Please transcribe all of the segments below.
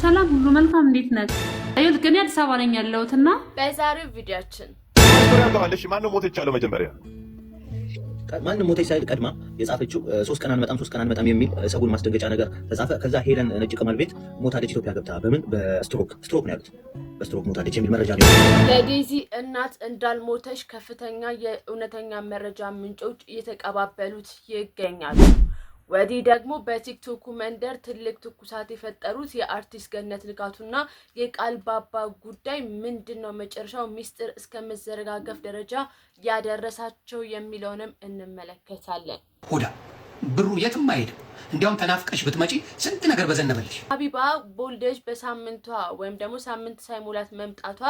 ሰላም ሁሉ መልካም እንዴት ነህ? አዩት ግን አዲስ አበባ ነኝ ያለሁትና በዛሬው ቪዲዮአችን ታውቃለሽ ማን ነው ሞተች ያለው መጀመሪያ ማን ሞተች ሳይል ቀድማ የጻፈችው 3 ቀን አንመጣም የሚል ሰውን ማስደንገጫ ነገር ተጻፈ። ከዛ ሄለን ነጭ ቅመል ቤት ሞታለች ኢትዮጵያ ገብታ በምን በስትሮክ ነው ያሉት። በስትሮክ ሞታለች የሚል መረጃ ነው። የዴዚ እናት እንዳልሞተች ከፍተኛ የእውነተኛ መረጃ ምንጮች እየተቀባበሉት ይገኛሉ። ወዲህ ደግሞ በቲክቶክ መንደር ትልቅ ትኩሳት የፈጠሩት የአርቲስት ገነት ንጋቱና የቃል ባባ ጉዳይ ምንድነው መጨረሻው ሚስጥር እስከመዘረጋገፍ ደረጃ ያደረሳቸው የሚለውንም እንመለከታለን። ሆዳ ብሩ የትም አይሄድም። እንዲያውም ተናፍቀሽ ብትመጪ ስንት ነገር በዘነበልሽ። ሀቢባ ቦልደጅ በሳምንቷ ወይም ደግሞ ሳምንት ሳይሞላት መምጣቷ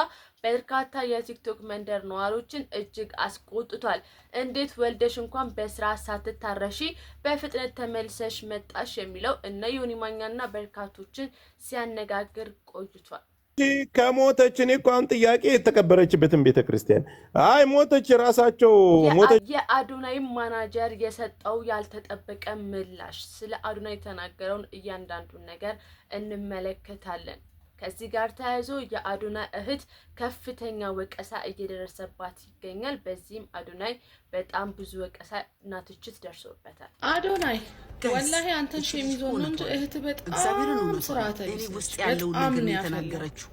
በርካታ የቲክቶክ መንደር ነዋሪዎችን እጅግ አስቆጥቷል። እንዴት ወልደሽ እንኳን በስራ ሳትታረሺ በፍጥነት ተመልሰሽ መጣሽ የሚለው እነ ዮኒ ማኛና በርካቶችን ሲያነጋግር ቆይቷል። ከሞተች እኔ እኮ አሁን ጥያቄ የተቀበረችበትን ቤተክርስቲያን አይ ሞተች ራሳቸው ሞተች። የአዶናይ ማናጀር የሰጠው ያልተጠበቀ ምላሽ ስለ አዶናይ የተናገረውን እያንዳንዱን ነገር እንመለከታለን። ከዚህ ጋር ተያይዞ የአዶናይ እህት ከፍተኛ ወቀሳ እየደረሰባት ይገኛል። በዚህም አዶናይ በጣም ብዙ ወቀሳ እና ትችት ደርሶበታል። አዶናይ ወላሂ አንተን ሸሚዞን ነው እንጂ እህት በጣም ስርዓተ ውስጥ ያለው ነገር የተናገረችው።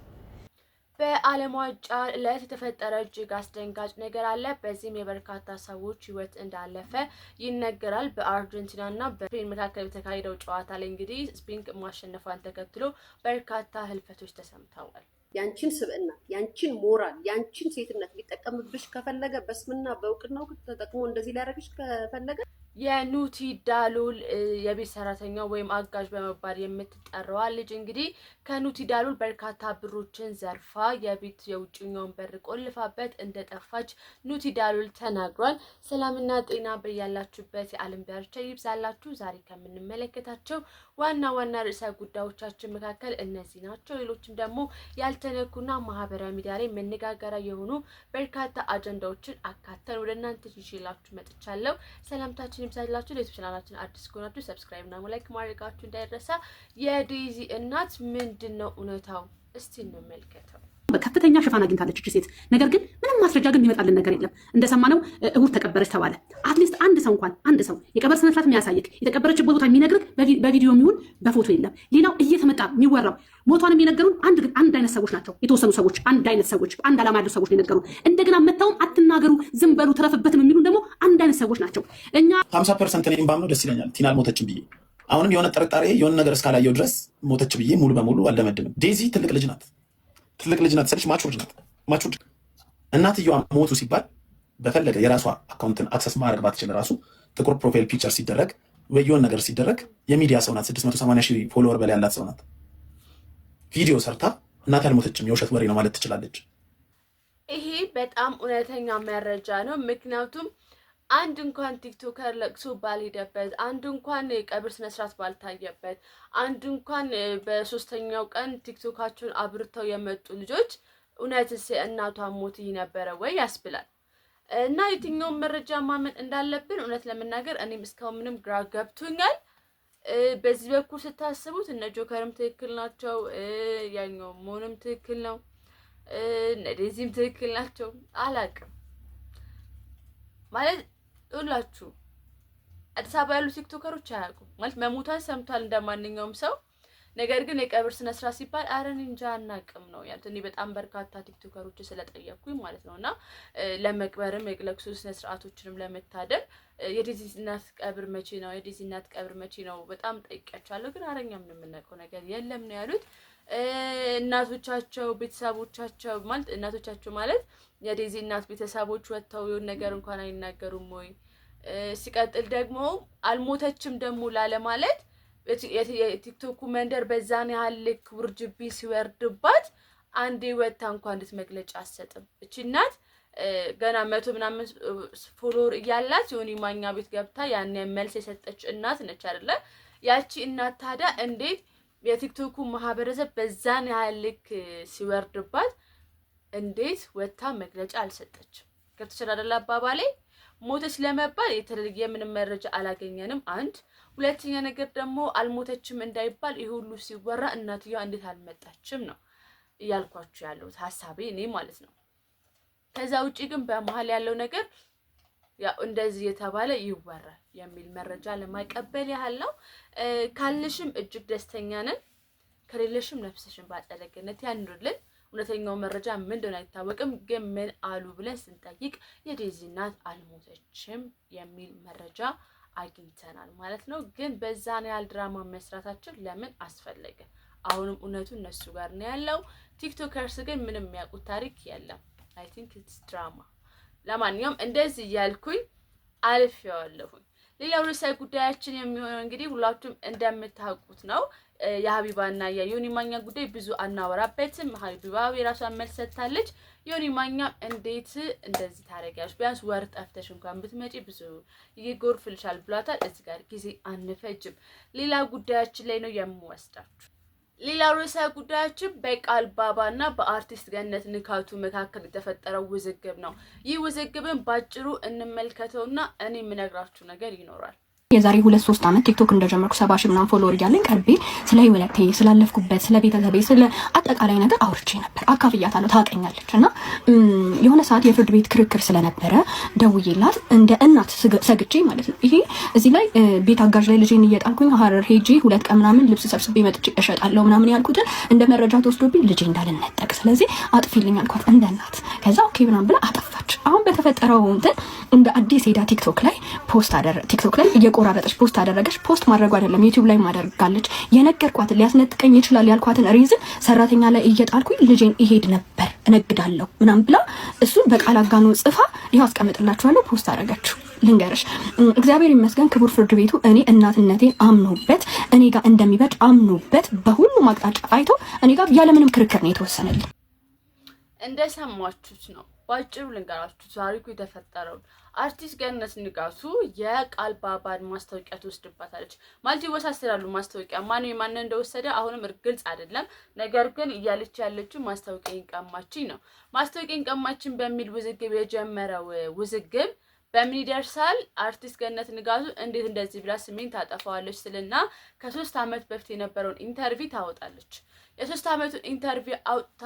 በዓለም ዋንጫ ዕለት የተፈጠረ እጅግ አስደንጋጭ ነገር አለ። በዚህም የበርካታ ሰዎች ህይወት እንዳለፈ ይነገራል። በአርጀንቲናና በስፔን መካከል የተካሄደው ጨዋታ ላይ እንግዲህ ስፔን ማሸነፏን ተከትሎ በርካታ ህልፈቶች ተሰምተዋል። ያንቺን ስብዕና፣ ያንቺን ሞራል፣ ያንቺን ሴትነት ሊጠቀምብሽ ከፈለገ በስምና በእውቅናው ተጠቅሞ እንደዚህ ሊያደርግሽ ከፈለገ የኑቲ ዳሉል የቤት ሰራተኛ ወይም አጋዥ በመባል የምትጠራዋ ልጅ እንግዲህ ከኑቲ ዳሉል በርካታ ብሮችን ዘርፋ የቤት የውጭኛውን በር ቆልፋበት እንደጠፋች ኑቲ ዳሉል ተናግሯል። ሰላምና ጤና በያላችሁበት የዓለም ዳርቻ ይብዛላችሁ። ዛሬ ከምንመለከታቸው ዋና ዋና ርዕሰ ጉዳዮቻችን መካከል እነዚህ ናቸው። ሌሎችም ደግሞ ያልተነኩና ማህበራዊ ሚዲያ ላይ መነጋገሪያ የሆኑ በርካታ አጀንዳዎችን አካተን ወደ እናንተ ይዤላችሁ መጥቻለሁ። ሰላምታችን ይብዛላችሁ። ለዩቲዩብ ቻናላችን አዲስ ከሆናችሁ ሰብስክራይብ እና ላይክ ማድረጋችሁ እንዳይረሳ። የዴዚ እናት ምንድነው እውነታው? እስቲ እንመልከተው። በከፍተኛ ሽፋን አግኝታለች እቺ ሴት። ነገር ግን ምንም ማስረጃ ግን የሚመጣልን ነገር የለም። እንደሰማነው እሁድ ተቀበረች ተባለ። አትሊስት አንድ ሰው የቀበር ስነ ስርዓት የሚያሳይክ የተቀበረችበት ቦታ የሚነግርህ በቪዲዮ የሚሆን በፎቶ የለም። ሌላው እየተመጣ የሚወራው ሞቷንም የነገሩን አንድ አይነት ሰዎች ናቸው። የተወሰኑ ሰዎች አንድ አይነት ሰዎች አንድ ዓላማ ያለው ሰዎች ነው የነገሩን። እንደገና መታውም አትናገሩ ዝም በሉ ተረፍበትም የሚሉን ደግሞ አንድ አይነት ሰዎች ናቸው። እኛ 50% ነኝ ባምነው ደስ ይለኛል ቲና አልሞተችም ብዬ። አሁንም የሆነ ጥርጣሬ የሆነ ነገር እስካላየው ድረስ ሞተች ብዬ ሙሉ በሙሉ አልደመድምም። ዴዚ ትልቅ ልጅ ናት ስልሽ ማቹርድ ናት። እናትየዋ ሞቱ ሲባል በፈለገ የራሷ አካውንትን አክሰስ ማድረግ ባትችል ራሱ ጥቁር ፕሮፋይል ፒክቸር ሲደረግ ወይ የሆነ ነገር ሲደረግ የሚዲያ ሰው ናት። 680,000 ፎሎወር በላይ ያላት ሰው ናት። ቪዲዮ ሰርታ እናት ያልሞተችም የውሸት ወሬ ነው ማለት ትችላለች። ይሄ በጣም እውነተኛ መረጃ ነው። ምክንያቱም አንድ እንኳን ቲክቶከር ለቅሶ ባልሄደበት፣ አንድ እንኳን የቀብር ስነ ስርዓት ባልታየበት፣ አንድ እንኳን በሶስተኛው ቀን ቲክቶካቸውን አብርተው የመጡ ልጆች እውነትስ እናቷ ሞት ነበረ ወይ ያስብላል። እና የትኛውን መረጃ ማመን እንዳለብን እውነት ለመናገር እኔም እስካሁን ምንም ግራ ገብቶኛል። በዚህ በኩል ስታስቡት እነ ጆከርም ትክክል ናቸው፣ ያኛው ሞንም ትክክል ነው፣ እነ ዴዚም ትክክል ናቸው። አላቅም ማለት ሁላችሁ አዲስ አበባ ያሉ ቲክቶከሮች አያውቁም ማለት መሞቷን ሰምቷል እንደማንኛውም ሰው። ነገር ግን የቀብር ስነ ስርዓት ሲባል አረን እንጃ አናውቅም ነው ያሉት። እኔ በጣም በርካታ ቲክቶከሮች ስለጠየቅኩኝ ማለት ነውና ለመቅበርም የለቅሶ ስነ ስርዓቶችንም ለመታደም የዴዚ እናት ቀብር መቼ ነው የዴዚ እናት ቀብር መቼ ነው በጣም ጠይቄያቸዋለሁ። ግን አረኛ ምን የምናውቀው ነገር የለም ነው ያሉት። እናቶቻቸው ቤተሰቦቻቸው ማለት እናቶቻቸው ማለት የዴዚ እናት ቤተሰቦች ወጥተው የሆነ ነገር እንኳን አይናገሩም ወይ? ሲቀጥል ደግሞ አልሞተችም ደግሞ ላለ ማለት የቲክቶክ መንደር በዛን ያህል ልክ ውርጅብኝ ሲወርድባት አንዴ ወጥታ እንኳን እንድትመግለጫ አትሰጥም። እቺ እናት ገና 100 ምናምን ፎሎወር እያላት ዮኒ ማኛ ቤት ገብታ ያን መልስ የሰጠች እናት ነች አይደለ? ያቺ እናት ታዲያ እንዴት የቲክቶክ ማህበረሰብ በዛን ያህል ልክ ሲወርድባት እንዴት ወጥታ መግለጫ አልሰጠችም? ከተቻለ አይደል አባባሌ ሞተች ለመባል የተለየ ምንም መረጃ አላገኘንም። አንድ ሁለተኛ ነገር ደግሞ አልሞተችም እንዳይባል ይሄ ሁሉ ሲወራ እናትየዋ እንዴት አልመጣችም ነው እያልኳችሁ ያለሁት ሐሳቤ እኔ ማለት ነው። ከዛ ውጪ ግን በመሀል ያለው ነገር ያው እንደዚህ የተባለ ይወራል የሚል መረጃ ለማቀበል ያህል ነው። ካልሽም እጅግ ደስተኛ ነን፣ ከሌለሽም ነፍስሽን በአጸደ ገነት ያኑርልን። እውነተኛው መረጃ ምን እንደሆነ አይታወቅም፣ ግን ምን አሉ ብለን ስንጠይቅ የዴዚ እናት አልሞተችም የሚል መረጃ አግኝተናል ማለት ነው። ግን በዛን ያህል ድራማ መስራታችን ለምን አስፈለገ? አሁንም እውነቱ እነሱ ጋር ነው ያለው። ቲክቶከርስ ግን ምንም የሚያውቁት ታሪክ የለም። አይ ቲንክ ኢትስ ድራማ። ለማንኛውም እንደዚህ እያልኩኝ አልፌዋለሁኝ። ሌላው ርዕሰ ጉዳያችን የሚሆነው እንግዲህ ሁላችሁም እንደምታውቁት ነው። የሀቢባና የዮኒ ማኛ ጉዳይ ብዙ አናወራበትም። ሀቢባ የራሷን መልስ ሰጥታለች። ዮኒ ማኛም እንዴት እንደዚህ ታደርጊያለሽ? ቢያንስ ወር ጠፍተሽ እንኳን ብትመጪ ብዙ ይጎርፍልሻል ብሏታል። እዚህ ጋር ጊዜ አንፈጅም። ሌላ ጉዳያችን ላይ ነው የምወስዳችሁ። ሌላው ርዕሰ ጉዳያችን በቃል ባባና በአርቲስት ገነት ንካቱ መካከል የተፈጠረው ውዝግብ ነው። ይህ ውዝግብን ባጭሩ እንመልከተውና እኔ የምነግራችሁ ነገር ይኖራል። የዛሬ 2-3 ዓመት ቲክቶክ እንደጀመርኩ 70 ሺህ ምናምን ፎሎወር እያለኝ ቀርቤ ስለ ህይወቴ ስላለፍኩበት ስለ ቤተሰቤ ስለ አጠቃላይ ነገር አውርቼ ነበር። አካፍያታለሁ፣ ታውቀኛለች። እና የሆነ ሰዓት የፍርድ ቤት ክርክር ስለነበረ ደውዬላት እንደ እናት ሰግቼ ማለት ነው። ይሄ እዚህ ላይ ቤት አጋዥ ላይ ልጄን እየጣልኩኝ ሀረር ሄጂ 2 ቀን ምናምን ልብስ ሰብስቤ መጥቼ እሸጣለሁ ምናምን ያልኩትን እንደ መረጃ ተወስዶብኝ ልጄ እንዳልነጠቅ፣ ስለዚህ አጥፊልኝ አልኳት እንደ እናት። ከዛ ኦኬ ምናምን ብላ አጠፋች። አሁን በተፈጠረው እንትን እንደ አዲስ ሄዳ ቲክቶክ ላይ ፖስት ቲክቶክ ላይ እየቆራረጠች ፖስት አደረገች። ፖስት ማድረጉ አይደለም ዩቲዩብ ላይ ማደርጋለች። የነገርኳትን ሊያስነጥቀኝ ይችላል ያልኳትን ሪዝን ሰራተኛ ላይ እየጣልኩኝ ልጄን ይሄድ ነበር እነግዳለሁ ምናምን ብላ እሱን በቃል አጋኖ ጽፋ ይሄው አስቀምጥላችኋለሁ ፖስት አደረገችው። ልንገርሽ እግዚአብሔር ይመስገን ክቡር ፍርድ ቤቱ እኔ እናትነቴን አምኖበት እኔ ጋር እንደሚበጭ አምኖበት በሁሉም አቅጣጫ አይቶ እኔ ጋር ያለምንም ክርክር ነው የተወሰነልኝ። እንደሰማችሁት ነው። ባጭሩ ልንገራችሁ ታሪኩ የተፈጠረውን። አርቲስት ገነት ንጋቱ የቃል ባባን ማስታወቂያ ትወስድባታለች። ማለት ይወሳሰዳሉ። ማስታወቂያ ማነው የማንን እንደወሰደ አሁንም ግልጽ አይደለም። ነገር ግን እያለች ያለችው ማስታወቂያን ቀማችኝ ነው። ማስታወቂያን ቀማችኝ በሚል ውዝግብ የጀመረው ውዝግብ በምን ይደርሳል? አርቲስት ገነት ንጋቱ እንዴት እንደዚህ ብላ ስሜን ታጠፋዋለች ስልና ከ3 ዓመት በፊት የነበረውን ኢንተርቪው ታወጣለች። የ3 ዓመቱን ኢንተርቪው አውጥታ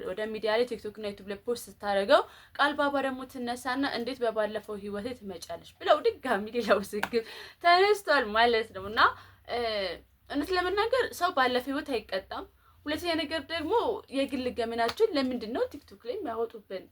ወደ ሚዲያ ላይ ቲክቶክ እና ዩቲዩብ ላይ ፖስት ስታደርገው ቃል ባባ ደግሞ ትነሳና እንዴት በባለፈው ህይወቴ ትመጫለች ብለው ድጋሚ ሌላ ውዝግብ ተነስቷል ማለት ነው። እና እውነት ለመናገር ሰው ባለፈው ህይወት አይቀጣም። ሁለተኛ ነገር ደግሞ የግል ገመናችን ለምንድን ነው ቲክቶክ ላይ የሚያወጡብን?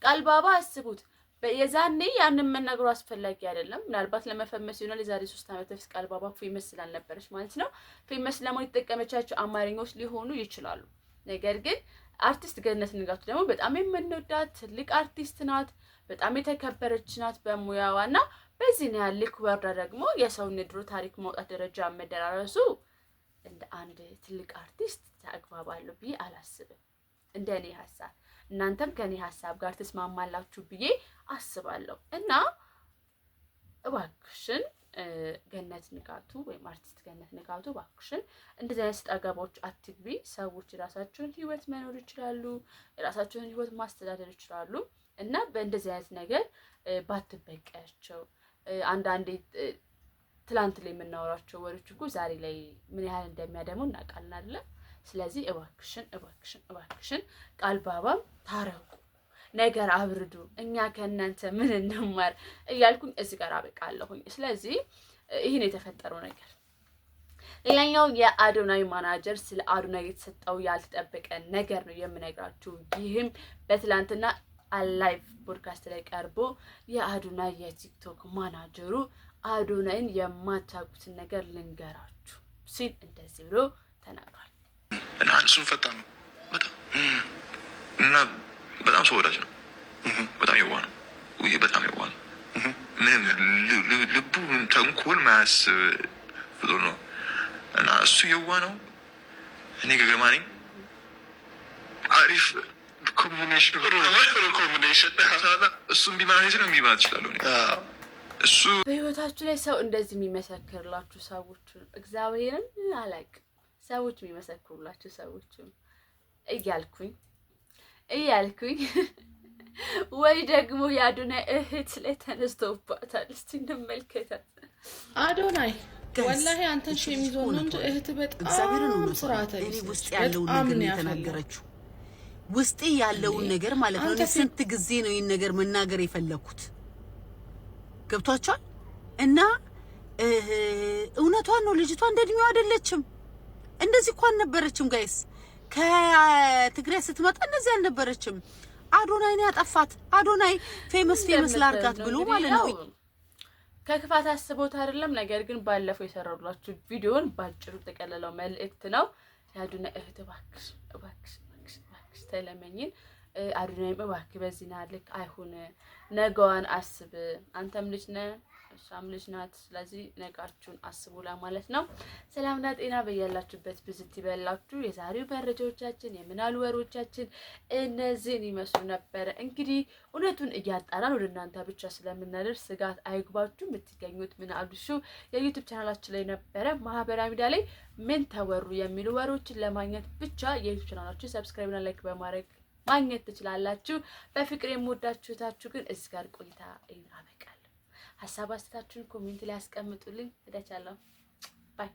ቃል ባባ አስቡት። የዛኔ ያንን መናገሩ አስፈላጊ አይደለም። ምናልባት ለመፈመስ ይሆናል። የዛሬ 3 ዓመት በፊት ቃል ባባ ፌመስ ስላልነበረች ማለት ነው። ፌመስ ለመሆን የተጠቀመቻቸው አማርኛዎች ሊሆኑ ይችላሉ። ነገር ግን አርቲስት ገነት ንጋቱ ደግሞ በጣም የምንወዳት ትልቅ አርቲስት ናት። በጣም የተከበረች ናት በሙያዋና በዚህ ነው ያልክ ወርዳ ደግሞ የሰውን ድሮ ታሪክ ማውጣት ደረጃ መደራረሱ እንደ አንድ ትልቅ አርቲስት ተግባባለሁ ብዬ አላስብም። እንደኔ ሐሳብ እናንተም ከኔ ሐሳብ ጋር ተስማማላችሁ ብዬ አስባለሁ። እና እባክሽን ገነት ንጋቱ ወይም አርቲስት ገነት ንጋቱ እባክሽን እንደዚህ አይነት ስጣጋባዎች አትግቢ። ሰዎች የራሳቸውን ህይወት መኖር ይችላሉ፣ የራሳቸውን ህይወት ማስተዳደር ይችላሉ። እና በእንደዚህ አይነት ነገር ባትበቀያቸው። አንዳንዴ ትላንት ላይ የምናወራቸው ወሬዎች እኮ ዛሬ ላይ ምን ያህል እንደሚያደሙ እናውቃለን አይደለ? ስለዚህ እባክሽን ቃል ባባም ታረቁ፣ ነገር አብርዱ፣ እኛ ከእናንተ ምን እንማር እያልኩኝ እዚህ ጋር አበቃለሁኝ። ስለዚህ ይህን የተፈጠረው ነገር። ሌላኛው የአዶናይ ማናጀር ስለ አዶናይ የተሰጠው ያልተጠበቀ ነገር ነው የምነግራችሁ። ይህም በትላንትና አላይቭ ፖድካስት ላይ ቀርቦ የአዶናይ የቲክቶክ ማናጀሩ አዶናይን የማታውቁትን ነገር ልንገራችሁ ሲል እንደዚህ ብሎ ተናግሯል። እና እሱን ፈጣን ነው በጣም እና በጣም ሰው ወዳጅ ነው። በጣም የዋህ ነው። በጣም የዋህ ነው። ምንም ልቡ ተንኮል ማያስብ ፍጡር ነው እና እሱ የዋህ ነው። እኔ ገገማ ነኝ። አሪፍ ኮምቢኔሽን እሱም ቢማለት ነው የሚባል ይችላሉ። እሱ በህይወታችሁ ላይ ሰው እንደዚህ የሚመሰክርላችሁ ሰዎች እግዚአብሔርን አላውቅም ሰዎች የሚመሰክሩላችሁ ሰዎች እያልኩኝ ወይ ደግሞ የአዶናይ እህት ላይ ተነስተውባታል። እስቲ እንመልከታት። አዶናይ ወላሂ አንተን ሸሚዞን ነው እንጂ እህት በጣም ስርዓተ ቢስ ውስጥ ያለውን ነገር ነው የተናገረችው። ውስጥ ያለውን ነገር ማለት ነው። ስንት ጊዜ ነው ይሄን ነገር መናገር የፈለኩት? ገብቷቸዋል። እና እውነቷን ነው። ልጅቷ እንደድሜው አይደለችም። እንደዚህ እንኳን ነበረችም ጋይስ። ከትግራይ ስትመጣ እንደዚህ አልነበረችም። አዶናይ ነው ያጠፋት። አዶናይ ፌመስ ላርጋት ብሎ ማለት ነው። ከክፋት አስቦት አይደለም። ነገር ግን ባለፈው የሰራሁላችሁ ቪዲዮን ባጭሩ ተቀለለው መልእክት ነው። የአዶናይ እህት እባክሽ እባክሽ እባክሽ ተለመኝን። አዶናይ እባክህ በዚህ ልክ አይሁን። ነገዋን አስብ። አንተም ልጅ ነህ እሷም ልጅ ናት። ስለዚህ ነጋችሁን አስቡ ለማለት ነው። ሰላምና ጤና በያላችሁበት ብዝት ይበላችሁ። የዛሬው መረጃዎቻችን የምናሉ ወሮቻችን እነዚህን ይመስሉ ነበረ። እንግዲህ እውነቱን እያጣራን ወደ እናንተ ብቻ ስለምናደርስ ስጋት አይግባችሁ። የምትገኙት ምናሉ ሾው የዩቲዩብ ቻናላችን ላይ ነበረ። ማህበራዊ ሚዲያ ላይ ምን ተወሩ የሚሉ ወሮችን ለማግኘት ብቻ የዩቲዩብ ቻናላችን ሰብስክራይብ እና ላይክ በማድረግ ማግኘት ትችላላችሁ። በፍቅር የምወዳችሁታችሁ ግን እዚህ ጋር ቆይታ ይናበቃል። ሀሳብ አስተያየታችሁን ኮሜንት ላይ አስቀምጡልኝ። እደቻለሁ። ባይ